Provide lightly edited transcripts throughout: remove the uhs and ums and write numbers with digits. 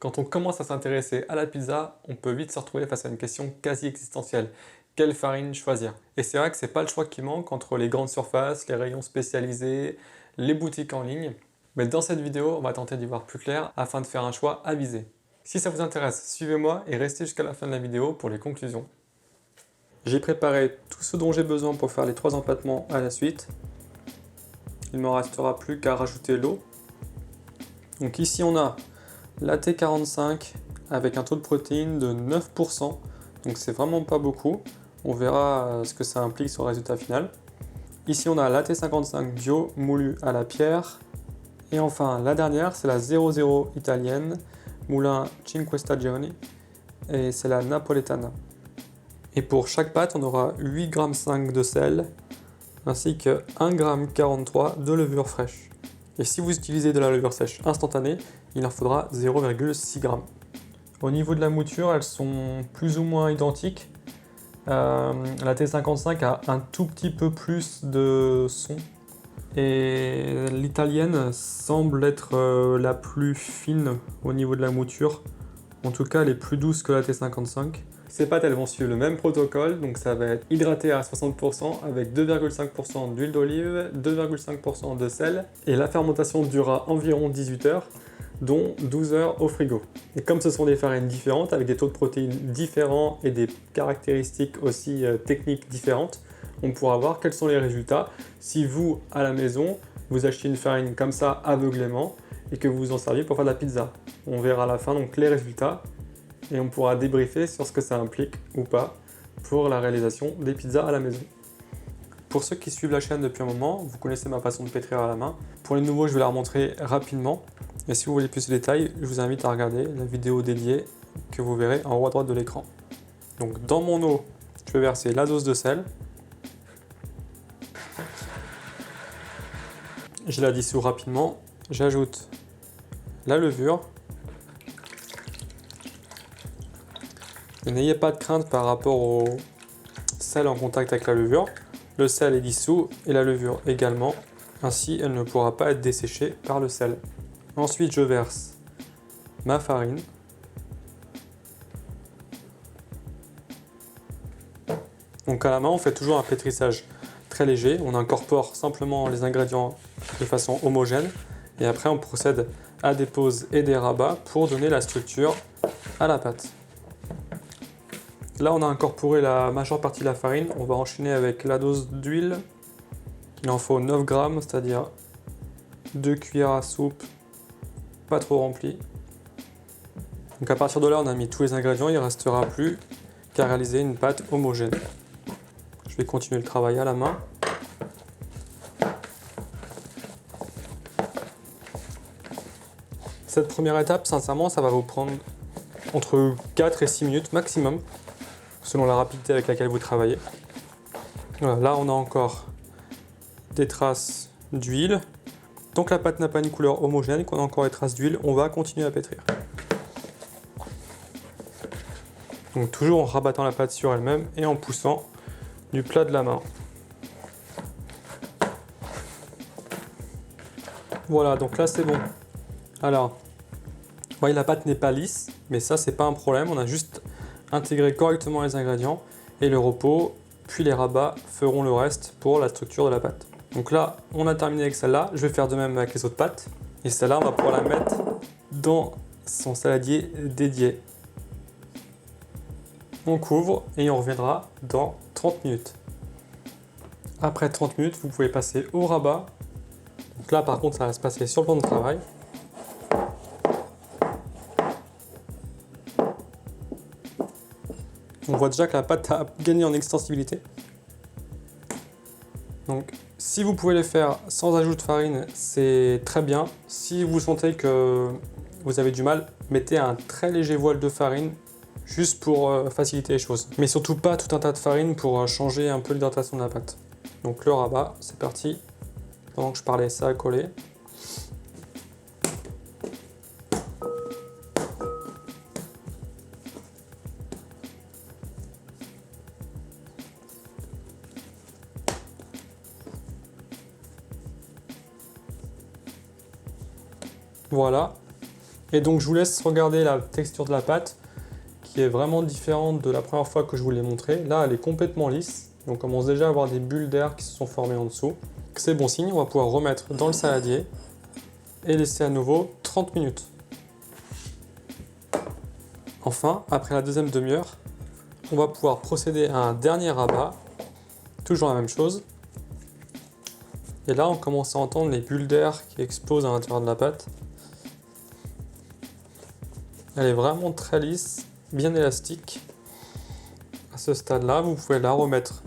Quand on commence à s'intéresser à la pizza, on peut vite se retrouver face à une question quasi existentielle. Quelle farine choisir? Et c'est vrai que c'est pas le choix qui manque entre les grandes surfaces, les rayons spécialisés, les boutiques en ligne. Mais dans cette vidéo, on va tenter d'y voir plus clair afin de faire un choix avisé. Si ça vous intéresse, suivez-moi et restez jusqu'à la fin de la vidéo pour les conclusions. J'ai préparé tout ce dont j'ai besoin pour faire les 3 empattements à la suite. Il ne me restera plus qu'à rajouter l'eau. Donc ici on a la T45 avec un taux de protéines de 9%, donc c'est vraiment pas beaucoup. On verra ce que ça implique sur le résultat final. Ici on a la T55 bio moulue à la pierre. Et enfin la dernière c'est la 00 italienne, moulin Cinque Stagioni, et c'est la napoletana. Et pour chaque pâte on aura 8,5 g de sel, ainsi que 1,43 g de levure fraîche. Et si vous utilisez de la levure sèche instantanée, il en faudra 0,6 g. Au niveau de la mouture, elles sont plus ou moins identiques. La T55 a un tout petit peu plus de son. Et l'italienne semble être la plus fine au niveau de la mouture. En tout cas, elle est plus douce que la T55. Ces pâtes, elles vont suivre le même protocole, donc ça va être hydraté à 60% avec 2,5% d'huile d'olive, 2,5% de sel, et la fermentation durera environ 18 heures, dont 12 heures au frigo. Et comme ce sont des farines différentes, avec des taux de protéines différents et des caractéristiques aussi techniques différentes, on pourra voir quels sont les résultats si vous, à la maison, vous achetez une farine comme ça aveuglément et que vous vous en serviez pour faire de la pizza. On verra à la fin donc les résultats et on pourra débriefer sur ce que ça implique ou pas pour la réalisation des pizzas à la maison. Pour ceux qui suivent la chaîne depuis un moment, vous connaissez ma façon de pétrir à la main. Pour les nouveaux, je vais la remontrer rapidement. Et si vous voulez plus de détails, je vous invite à regarder la vidéo dédiée que vous verrez en haut à droite de l'écran. Donc dans mon eau, je vais verser la dose de sel. Je la dissous rapidement. J'ajoute la levure. Et n'ayez pas de crainte par rapport au sel en contact avec la levure. Le sel est dissous et la levure également. Ainsi, elle ne pourra pas être desséchée par le sel. Ensuite, je verse ma farine. Donc à la main, on fait toujours un pétrissage très léger. On incorpore simplement les ingrédients de façon homogène. Et après, on procède à des pauses et des rabats pour donner la structure à la pâte. Là, on a incorporé la majeure partie de la farine. On va enchaîner avec la dose d'huile. Il en faut 9 g, c'est-à-dire 2 cuillères à soupe, pas trop remplies. Donc à partir de là, on a mis tous les ingrédients. Il ne restera plus qu'à réaliser une pâte homogène. Je vais continuer le travail à la main. Cette première étape, sincèrement, ça va vous prendre entre 4 et 6 minutes maximum, selon la rapidité avec laquelle vous travaillez. Voilà, là, on a encore des traces d'huile. Tant que la pâte n'a pas une couleur homogène, qu'on a encore des traces d'huile, on va continuer à pétrir. Donc toujours en rabattant la pâte sur elle-même et en poussant du plat de la main. Voilà, donc là c'est bon. Alors, vous voyez, la pâte n'est pas lisse, mais ça c'est pas un problème. On a juste intégré correctement les ingrédients et le repos, puis les rabats feront le reste pour la structure de la pâte. Donc là, on a terminé avec celle-là. Je vais faire de même avec les autres pâtes. Et celle-là, on va pouvoir la mettre dans son saladier dédié. On couvre et on reviendra dans 30 minutes. Après 30 minutes, vous pouvez passer au rabat. Donc là, par contre, ça va se passer sur le plan de travail. On voit déjà que la pâte a gagné en extensibilité. Donc, si vous pouvez le faire sans ajout de farine, c'est très bien. Si vous sentez que vous avez du mal, mettez un très léger voile de farine juste pour faciliter les choses. Mais surtout pas tout un tas de farine pour changer un peu l'hydratation de la pâte. Donc le rabat, c'est parti. Pendant que je parlais, ça a collé. Voilà. Et donc je vous laisse regarder la texture de la pâte qui est vraiment différente de la première fois que je vous l'ai montré. Là, elle est complètement lisse. On commence déjà à avoir des bulles d'air qui se sont formées en dessous. C'est bon signe, on va pouvoir remettre dans le saladier et laisser à nouveau 30 minutes. Enfin, après la deuxième demi-heure, on va pouvoir procéder à un dernier rabat. Toujours la même chose. Et là, on commence à entendre les bulles d'air qui explosent à l'intérieur de la pâte. Elle est vraiment très lisse, bien élastique. À ce stade-là, vous pouvez la remettre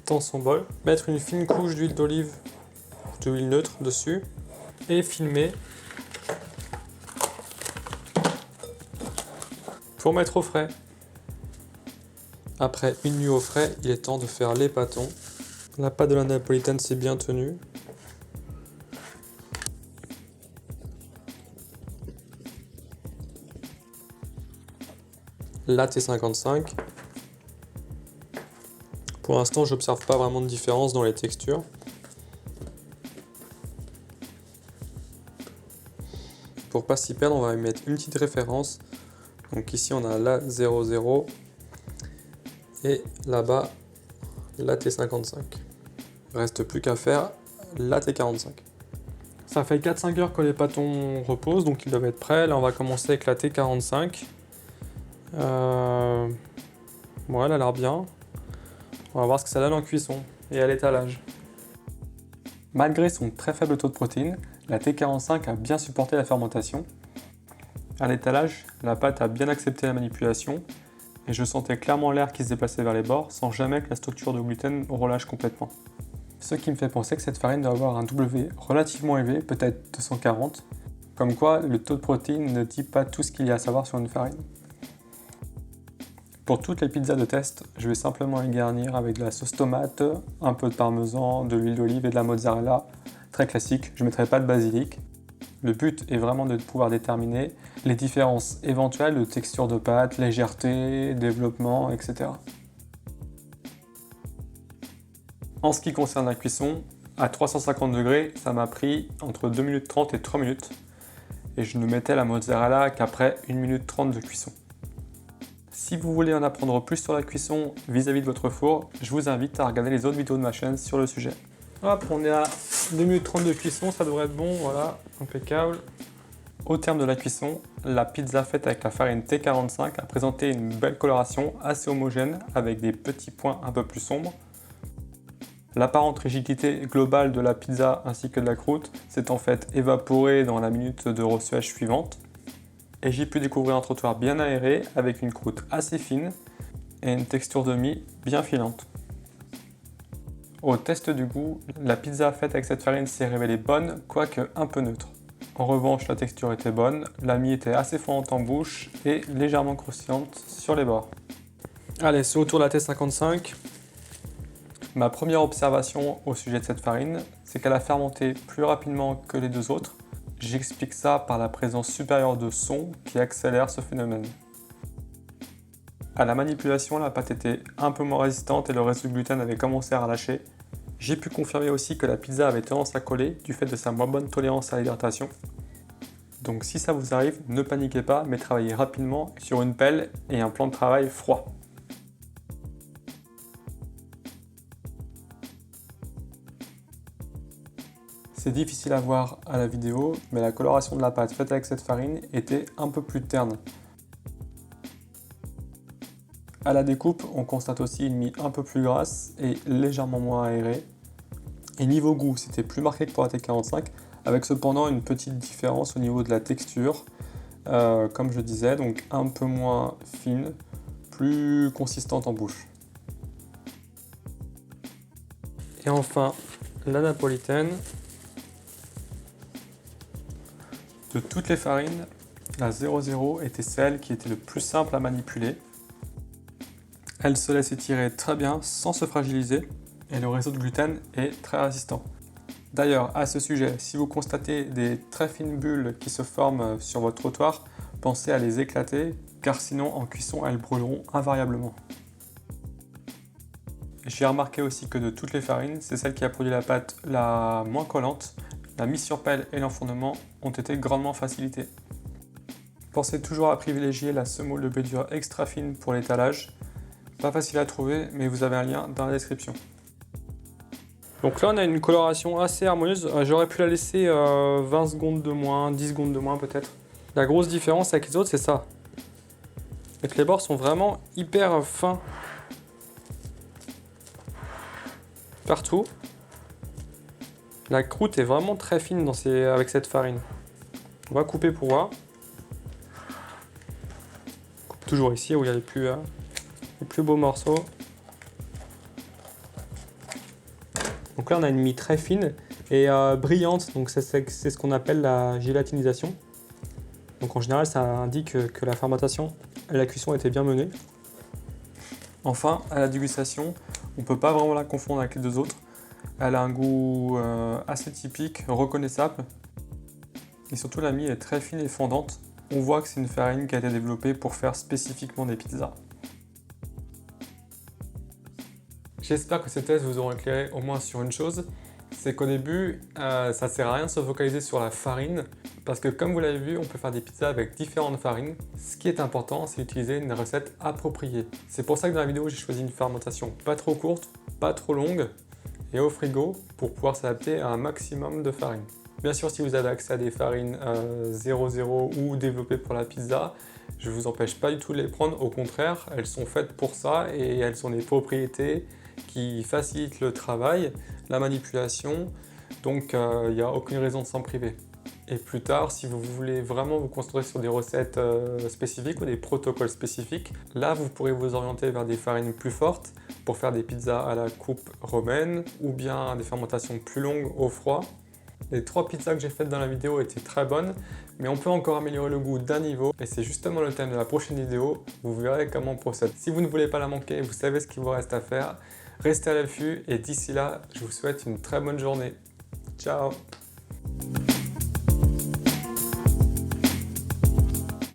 dans son bol, mettre une fine couche d'huile d'olive, d'huile neutre dessus et filmer pour mettre au frais. Après une nuit au frais, il est temps de faire les pâtons. La pâte de la napolitaine s'est bien tenue. La T55. Pour l'instant, je n'observe pas vraiment de différence dans les textures. Pour pas s'y perdre, on va y mettre une petite référence. Donc ici, on a la 00 et là-bas, la T55. Il reste plus qu'à faire la T45. Ça fait 4-5 heures que les pâtons reposent, donc ils doivent être prêts. Là, on va commencer avec la T45. Ouais, elle a l'air bien. On va voir ce que ça donne en cuisson et à l'étalage. Malgré son très faible taux de protéines, la T45 a bien supporté la fermentation. À l'étalage, la pâte a bien accepté la manipulation et je sentais clairement l'air qui se déplaçait vers les bords sans jamais que la structure de gluten relâche complètement. Ce qui me fait penser que cette farine doit avoir un W relativement élevé, peut-être 240, comme quoi le taux de protéines ne dit pas tout ce qu'il y a à savoir sur une farine. Pour toutes les pizzas de test, je vais simplement les garnir avec de la sauce tomate, un peu de parmesan, de l'huile d'olive et de la mozzarella. Très classique, je ne mettrai pas de basilic. Le but est vraiment de pouvoir déterminer les différences éventuelles de texture de pâte, légèreté, développement, etc. En ce qui concerne la cuisson, à 350 degrés, ça m'a pris entre 2 minutes 30 et 3 minutes. Et je ne mettais la mozzarella qu'après 1 minute 30 de cuisson. Si vous voulez en apprendre plus sur la cuisson vis-à-vis de votre four, je vous invite à regarder les autres vidéos de ma chaîne sur le sujet. Hop, on est à 2 minutes 30 de cuisson, ça devrait être bon, voilà, impeccable. Au terme de la cuisson, la pizza faite avec la farine T45 a présenté une belle coloration assez homogène avec des petits points un peu plus sombres. L'apparente rigidité globale de la pizza ainsi que de la croûte s'est en fait évaporée dans la minute de ressuage suivante. Et j'ai pu découvrir un trottoir bien aéré avec une croûte assez fine et une texture de mie bien filante. Au test du goût, la pizza faite avec cette farine s'est révélée bonne, quoique un peu neutre. En revanche, la texture était bonne, la mie était assez fondante en bouche et légèrement croustillante sur les bords. Allez, c'est au tour de la T55. Ma première observation au sujet de cette farine, c'est qu'elle a fermenté plus rapidement que les deux autres. J'explique ça par la présence supérieure de son qui accélère ce phénomène. À la manipulation, la pâte était un peu moins résistante et le reste du gluten avait commencé à relâcher. J'ai pu confirmer aussi que la pizza avait tendance à coller du fait de sa moins bonne tolérance à l'hydratation. Donc si ça vous arrive, ne paniquez pas, mais travaillez rapidement sur une pelle et un plan de travail froid. C'est difficile à voir à la vidéo, mais la coloration de la pâte faite avec cette farine était un peu plus terne. À la découpe, on constate aussi une mie un peu plus grasse et légèrement moins aérée. Et niveau goût, c'était plus marqué que pour la T45, avec cependant une petite différence au niveau de la texture, comme je disais, donc un peu moins fine, plus consistante en bouche. Et enfin, la napolitaine. De toutes les farines, la 00 était celle qui était le plus simple à manipuler. Elle se laisse étirer très bien sans se fragiliser et le réseau de gluten est très résistant. D'ailleurs, à ce sujet, si vous constatez des très fines bulles qui se forment sur votre trottoir, pensez à les éclater car sinon en cuisson elles brûleront invariablement. J'ai remarqué aussi que de toutes les farines, c'est celle qui a produit la pâte la moins collante la mise sur pelle et l'enfournement ont été grandement facilités. Pensez toujours à privilégier la semoule de bédure extra fine pour l'étalage. Pas facile à trouver, mais vous avez un lien dans la description. Donc là on a une coloration assez harmonieuse, j'aurais pu la laisser 20 secondes de moins, 10 secondes de moins peut-être. La grosse différence avec les autres c'est ça. Et que les bords sont vraiment hyper fins. Partout. La croûte est vraiment très fine avec cette farine. On va couper pour voir. On coupe toujours ici où il y a les plus beaux morceaux. Donc là on a une mie très fine et brillante, donc c'est ce qu'on appelle la gélatinisation. Donc en général ça indique que la fermentation et la cuisson étaient bien menées. Enfin, à la dégustation, on ne peut pas vraiment la confondre avec les deux autres. Elle a un goût assez typique, reconnaissable. Et surtout la mie est très fine et fondante. On voit que c'est une farine qui a été développée pour faire spécifiquement des pizzas. J'espère que ces tests vous auront éclairé au moins sur une chose, c'est qu'au début, ça ne sert à rien de se focaliser sur la farine, parce que comme vous l'avez vu, on peut faire des pizzas avec différentes farines. Ce qui est important, c'est d'utiliser une recette appropriée. C'est pour ça que dans la vidéo, j'ai choisi une fermentation pas trop courte, pas trop longue, et au frigo, pour pouvoir s'adapter à un maximum de farine. Bien sûr, si vous avez accès à des farines 0,0 ou développées pour la pizza, je ne vous empêche pas du tout de les prendre, au contraire, elles sont faites pour ça et elles ont des propriétés qui facilitent le travail, la manipulation, donc il n'y a aucune raison de s'en priver. Et plus tard, si vous voulez vraiment vous concentrer sur des recettes spécifiques ou des protocoles spécifiques, là vous pourrez vous orienter vers des farines plus fortes pour faire des pizzas à la coupe romaine ou bien des fermentations plus longues au froid. Les 3 pizzas que j'ai faites dans la vidéo étaient très bonnes, mais on peut encore améliorer le goût d'un niveau et c'est justement le thème de la prochaine vidéo, vous verrez comment on procède. Si vous ne voulez pas la manquer, vous savez ce qu'il vous reste à faire, restez à l'affût et d'ici là, je vous souhaite une très bonne journée. Ciao!